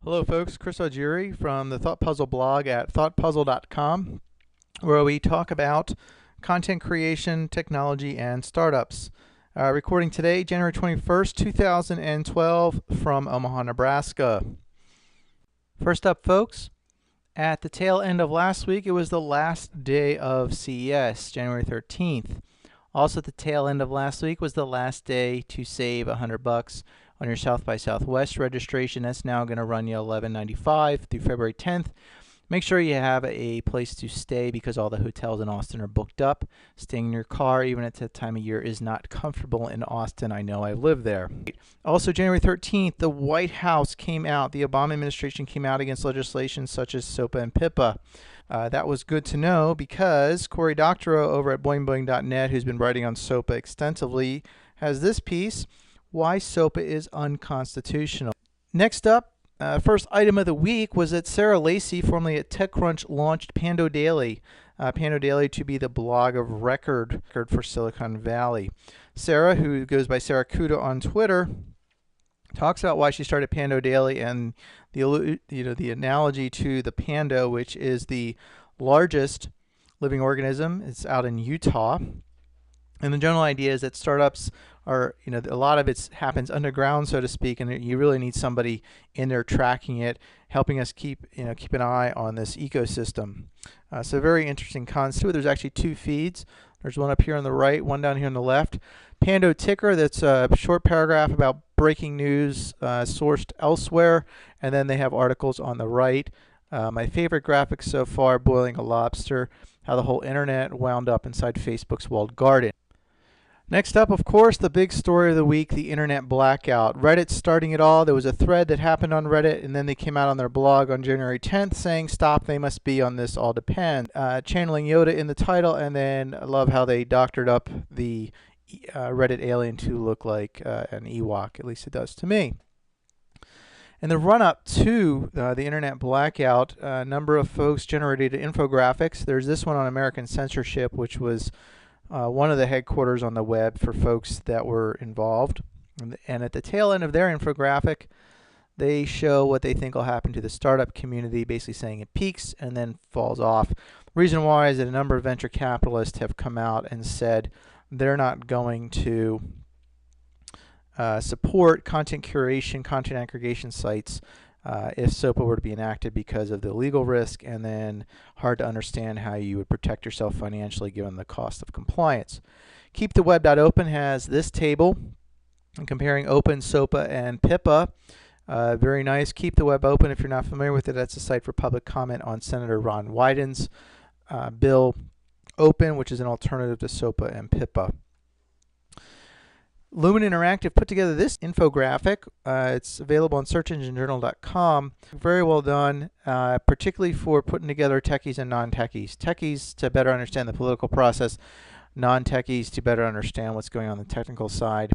Hello folks, Chris Augeri from the Thought Puzzle blog at thoughtpuzzle.com, where we talk about content creation, technology, and startups. Recording today, January 21st, 2012 from Omaha, Nebraska. First up folks, at the tail end of last week, it was the last day of CES, January 13th. Also at the tail end of last week was the last day to save $100 on your South by Southwest registration. That's now going to run you $11.95 through February 10th. Make sure you have a place to stay because all the hotels in Austin are booked up. Staying in your car, even at that time of year, is not comfortable in Austin. I know, I live there. Also, January 13th, the White House came out. The Obama administration came out against legislation such as SOPA and PIPA. That was good to know because Cory Doctorow over at boingboing.net, who's been writing on SOPA extensively, has this piece, Why SOPA is Unconstitutional. Next up, first item of the week was that Sarah Lacy, formerly at TechCrunch, launched PandoDaily. PandoDaily to be the blog of record for Silicon Valley. Sarah, who goes by Sarah Kuda on Twitter, talks about why she started PandoDaily and the analogy to the panda, which is the largest living organism. It's out in Utah. And the general idea is that startups are, a lot of it happens underground, so to speak, and you really need somebody in there tracking it, helping us keep an eye on this ecosystem. So very interesting concept. There's actually two feeds. There's one up here on the right, one down here on the left. Pando Ticker, that's a short paragraph about breaking news sourced elsewhere, and then they have articles on the right. My favorite graphic so far, boiling a lobster, how the whole internet wound up inside Facebook's walled garden. Next up, of course, the big story of the week, the internet blackout. Reddit starting it all. There was a thread that happened on Reddit, and then they came out on their blog on January 10th saying, stop, they must be on this all depend. Channeling Yoda in the title, and then I love how they doctored up the Reddit alien to look like an Ewok, at least it does to me. In the run-up to the internet blackout, a number of folks generated infographics. There's this one on American censorship, which was one of the headquarters on the web for folks that were involved. And at the tail end of their infographic, they show what they think will happen to the startup community, basically saying it peaks and then falls off. The reason why is that a number of venture capitalists have come out and said they're not going to support content curation, content aggregation sites if SOPA were to be enacted because of the legal risk, and then hard to understand how you would protect yourself financially given the cost of compliance. KeepTheWeb.open has this table comparing Open, SOPA, and PIPA. Very nice. Keep the Web Open, if you're not familiar with it, that's a site for public comment on Senator Ron Wyden's bill Open, which is an alternative to SOPA and PIPA. Lumen Interactive put together this infographic. It's available on searchenginejournal.com. Very well done, particularly for putting together techies and non-techies. Techies to better understand the political process, non-techies to better understand what's going on the technical side.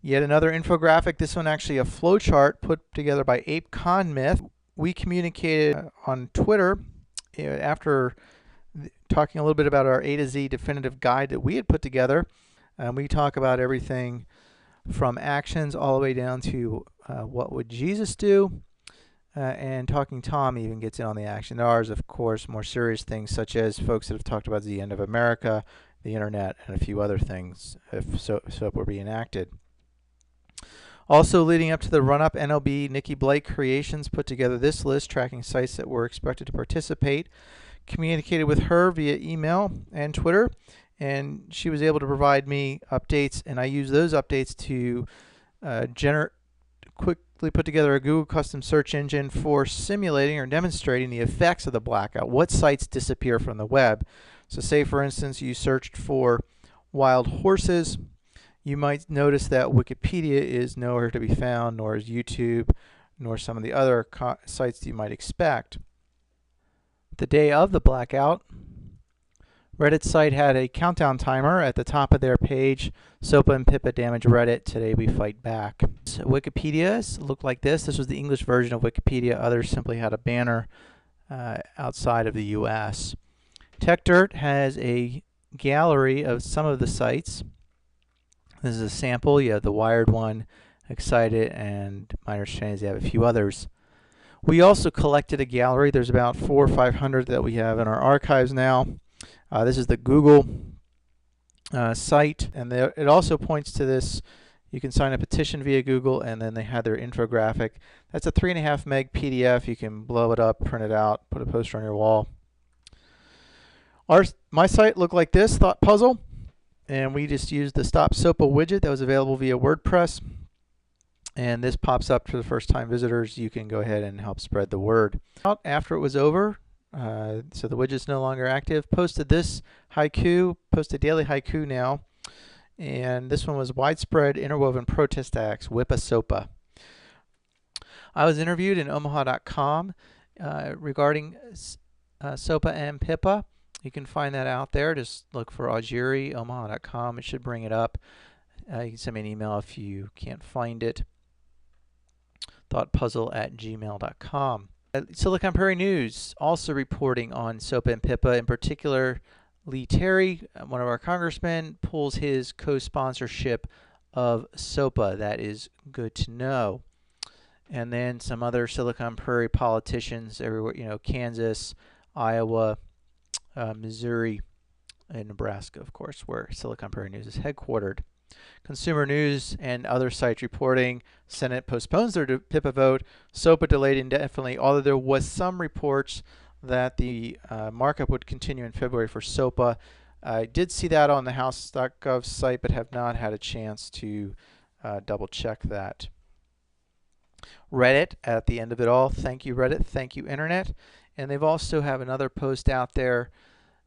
Yet another infographic, this one actually a flowchart put together by Ape Con Myth. We communicated on Twitter after talking a little bit about our A to Z definitive guide that we had put together. We talk about everything from actions all the way down to what would Jesus do, and Talking Tom even gets in on the action. There are, of course, more serious things such as folks that have talked about the end of America, the internet, and a few other things if SOPA were be enacted. Also leading up to the run-up, NLB Nikki Blake Creations put together this list tracking sites that were expected to participate. Communicated with her via email and Twitter, and she was able to provide me updates, and I use those updates to quickly put together a Google custom search engine for simulating or demonstrating the effects of the blackout. What sites disappear from the web? So say, for instance, you searched for wild horses. You might notice that Wikipedia is nowhere to be found, nor is YouTube, nor some of the other sites you might expect. The day of the blackout, Reddit site had a countdown timer at the top of their page. SOPA and PIPA damage Reddit. Today we fight back. So Wikipedia looked like this. This was the English version of Wikipedia. Others simply had a banner outside of the US. TechDirt has a gallery of some of the sites. This is a sample. You have the Wired one, Excited, and my understanding is you have a few others. We also collected a gallery. There's about 400 or 500 that we have in our archives now. This is the Google site, and it also points to this. You can sign a petition via Google, and then they had their infographic. That's a 3.5 meg PDF. You can blow it up, print it out, put a poster on your wall. My site looked like this, Thought Puzzle, and we just used the Stop SOPA widget that was available via WordPress. And this pops up for the first time visitors. You can go ahead and help spread the word. After it was over, so the widget's no longer active, posted this haiku, posted daily haiku now. And this one was widespread interwoven protest acts, whip a SOPA. I was interviewed in omaha.com regarding SOPA and PIPA. You can find that out there. Just look for Augeri, omaha.com. It should bring it up. You can send me an email if you can't find it. thoughtpuzzle@gmail.com. Silicon Prairie News also reporting on SOPA and PIPA. In particular, Lee Terry, one of our congressmen, pulls his co-sponsorship of SOPA. That is good to know. And then some other Silicon Prairie politicians everywhere, Kansas, Iowa, Missouri, and Nebraska, of course, where Silicon Prairie News is headquartered. Consumer News and other sites reporting Senate postpones their PIPA vote, SOPA delayed indefinitely, although there was some reports that the markup would continue in February for SOPA. I did see that on the House.gov site, but have not had a chance to double check that. Reddit at the end of it all. Thank you, Reddit. Thank you, Internet. And they've also have another post out there,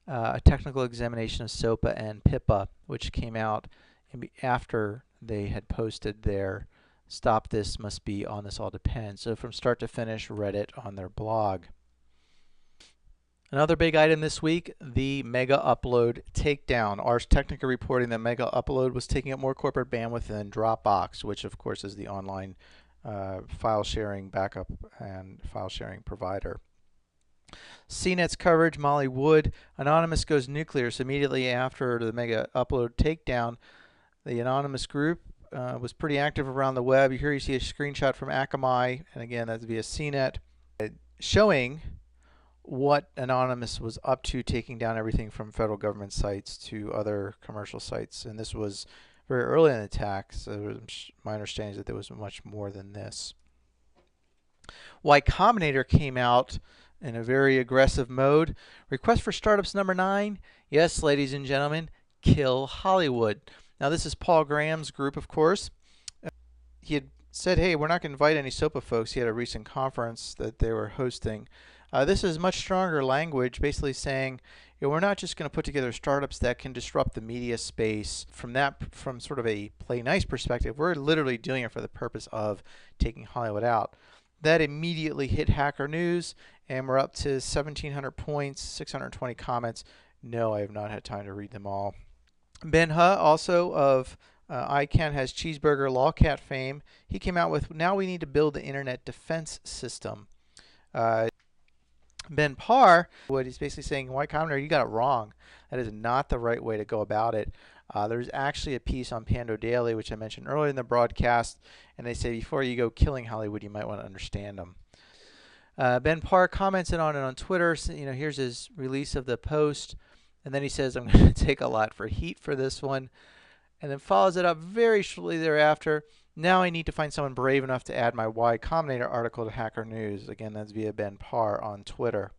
a technical examination of SOPA and PIPA, which came out after they had posted their stop this, must be on this, all depends. So from start to finish, Reddit on their blog. Another big item this week, the Megaupload Takedown. Ars Technica reporting that Megaupload was taking up more corporate bandwidth than Dropbox, which of course is the online file sharing backup and file sharing provider. CNET's coverage, Molly Wood, Anonymous goes nuclear. So immediately after the Megaupload Takedown, the Anonymous group was pretty active around the web. Here you see a screenshot from Akamai, and again that's via CNET, showing what Anonymous was up to, taking down everything from federal government sites to other commercial sites. And this was very early in the attack, so my understanding is that there was much more than this. Y Combinator came out in a very aggressive mode. Request for startups number 9. Yes, ladies and gentlemen, kill Hollywood. Now this is Paul Graham's group, of course. He had said, hey, we're not going to invite any SOPA folks. He had a recent conference that they were hosting. This is much stronger language, basically saying, we're not just going to put together startups that can disrupt the media space from sort of a play nice perspective. We're literally doing it for the purpose of taking Hollywood out. That immediately hit Hacker News, and we're up to 1,700 points, 620 comments. No, I have not had time to read them all. Ben Huh, also of ICANN, has Cheeseburger Lawcat fame. He came out with, now we need to build the Internet Defense System. Ben Parr, what he's basically saying, Y Combinator, you got it wrong. That is not the right way to go about it. There's actually a piece on PandoDaily, which I mentioned earlier in the broadcast, and they say before you go killing Hollywood, you might want to understand them. Ben Parr commented on it on Twitter. So, here's his release of the post, and then he says, I'm going to take a lot for heat for this one, and then follows it up very shortly thereafter. Now I need to find someone brave enough to add my Y Combinator article to Hacker News. Again, that's via Ben Parr on Twitter.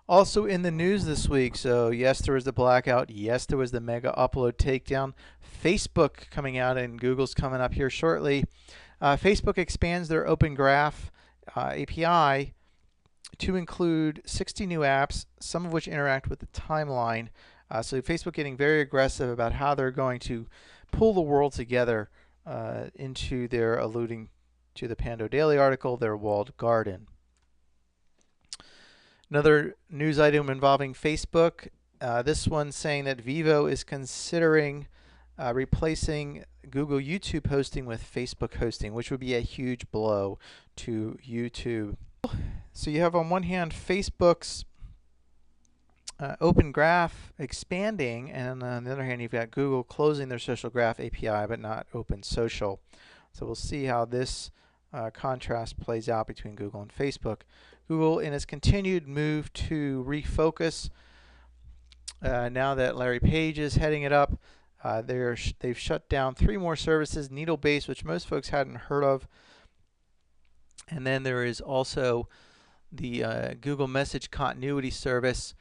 Also in the news this week, so yes, there was the blackout. Yes, there was the Megaupload Takedown. Facebook coming out, and Google's coming up here shortly. Facebook expands their Open Graph API to include 60 new apps, some of which interact with the timeline. So Facebook getting very aggressive about how they're going to pull the world together into their, alluding to the PandoDaily article, their walled garden. Another news item involving Facebook, this one saying that Vivo is considering replacing Google YouTube hosting with Facebook hosting, which would be a huge blow to YouTube. So you have on one hand Facebook's Open Graph expanding, and on the other hand you've got Google closing their Social Graph API but not Open Social. So we'll see how this contrast plays out between Google and Facebook. Google, in its continued move to refocus, now that Larry Page is heading it up, they've shut down 3 more services, needle-based, which most folks hadn't heard of. And then there is also the Google Message Continuity Service.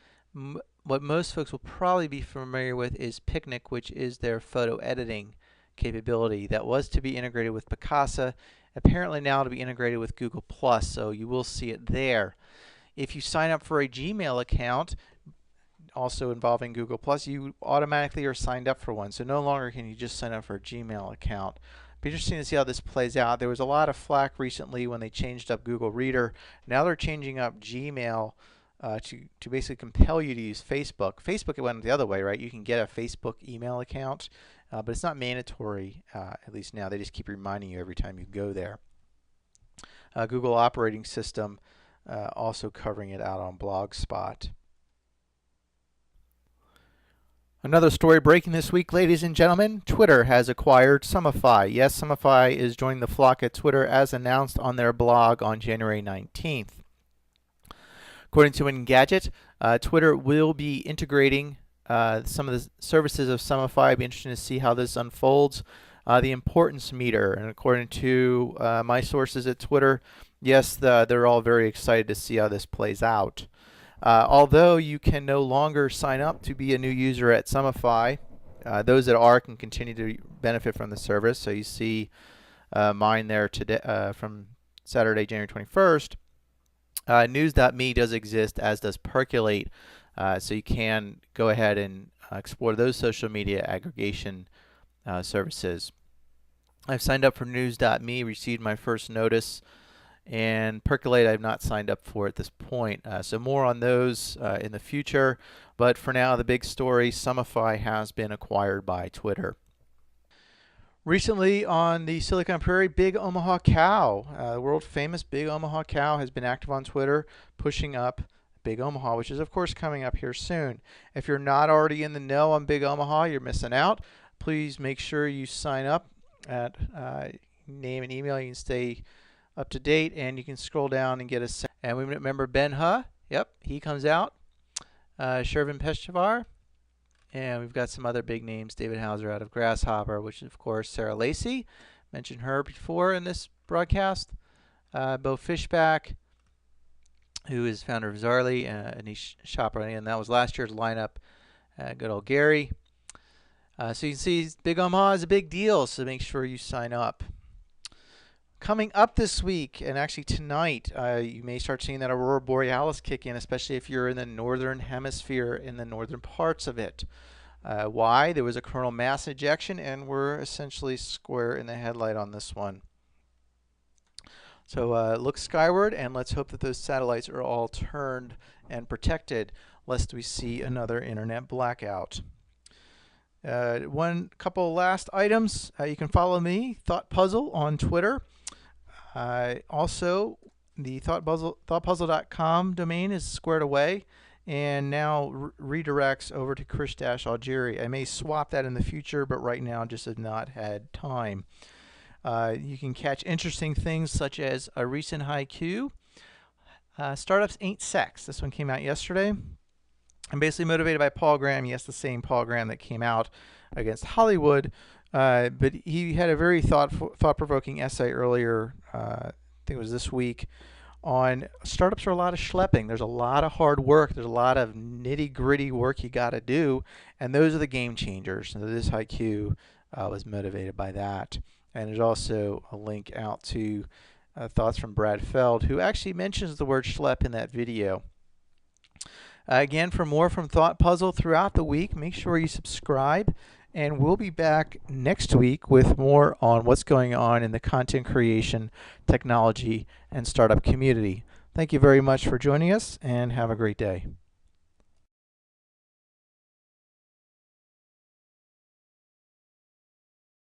What most folks will probably be familiar with is Picnic, which is their photo editing capability that was to be integrated with Picasa, apparently now to be integrated with Google+, so you will see it there. If you sign up for a Gmail account, also involving Google+, you automatically are signed up for one, so no longer can you just sign up for a Gmail account. Be interesting to see how this plays out. There was a lot of flack recently when they changed up Google Reader. Now they're changing up Gmail to basically compel you to use Facebook. Facebook, it went the other way, right? You can get a Facebook email account, but it's not mandatory, at least now. They just keep reminding you every time you go there. Google operating system also covering it out on Blogspot. Another story breaking this week, ladies and gentlemen. Twitter has acquired SOPA. Yes, SOPA is joining the flock at Twitter as announced on their blog on January 19th. According to Engadget, Twitter will be integrating some of the services of SOPA. It'll be interesting to see how this unfolds. The importance meter, and according to my sources at Twitter, yes, they're all very excited to see how this plays out. Although you can no longer sign up to be a new user at SOPA, those that are can continue to benefit from the service. So you see mine there today from Saturday, January 21st. News.me does exist, as does Percolate, so you can go ahead and explore those social media aggregation services. I've signed up for News.me, received my first notice, and Percolate I've not signed up for at this point. So more on those in the future, but for now the big story, SOPA has been acquired by Twitter. Recently on the Silicon Prairie, Big Omaha Cow, the world famous Big Omaha Cow, has been active on Twitter, pushing up Big Omaha, which is of course coming up here soon. If you're not already in the know on Big Omaha, you're missing out. Please make sure you sign up at name and email. You can stay up to date, and you can scroll down and get a. And we remember Ben Huh. Yep, he comes out. Shervin Peshtivar. And we've got some other big names. David Hauser out of Grasshopper, which is, of course, Sarah Lacey. Mentioned her before in this broadcast. Bo Fishback, who is founder of Zarly, Anish Chopra, and that was last year's lineup. Good old Gary. So you can see Big Omaha is a big deal, so make sure you sign up. Coming up this week, and actually tonight, you may start seeing that Aurora Borealis kick in, especially if you're in the northern hemisphere, in the northern parts of it. Why? There was a coronal mass ejection, and we're essentially square in the headlight on this one. So look skyward, and let's hope that those satellites are all turned and protected, lest we see another internet blackout. One couple last items. You can follow me, Thought Puzzle, on Twitter. Also, the thoughtpuzzle.com domain is squared away and now redirects over to Krish-Algeri. I may swap that in the future, but right now just have not had time. You can catch interesting things such as a recent haiku. Startups Ain't Sex. This one came out yesterday. I'm basically motivated by Paul Graham. Yes, the same Paul Graham that came out against Hollywood. But he had a very thought-provoking essay earlier, I think it was this week, on startups are a lot of schlepping. There's a lot of hard work. There's a lot of nitty-gritty work you got to do, and those are the game changers. So this haiku was motivated by that. And there's also a link out to thoughts from Brad Feld, who actually mentions the word schlep in that video. Again, for more from Thought Puzzle throughout the week, make sure you subscribe. And we'll be back next week with more on what's going on in the content creation, technology, and startup community. Thank you very much for joining us, and have a great day.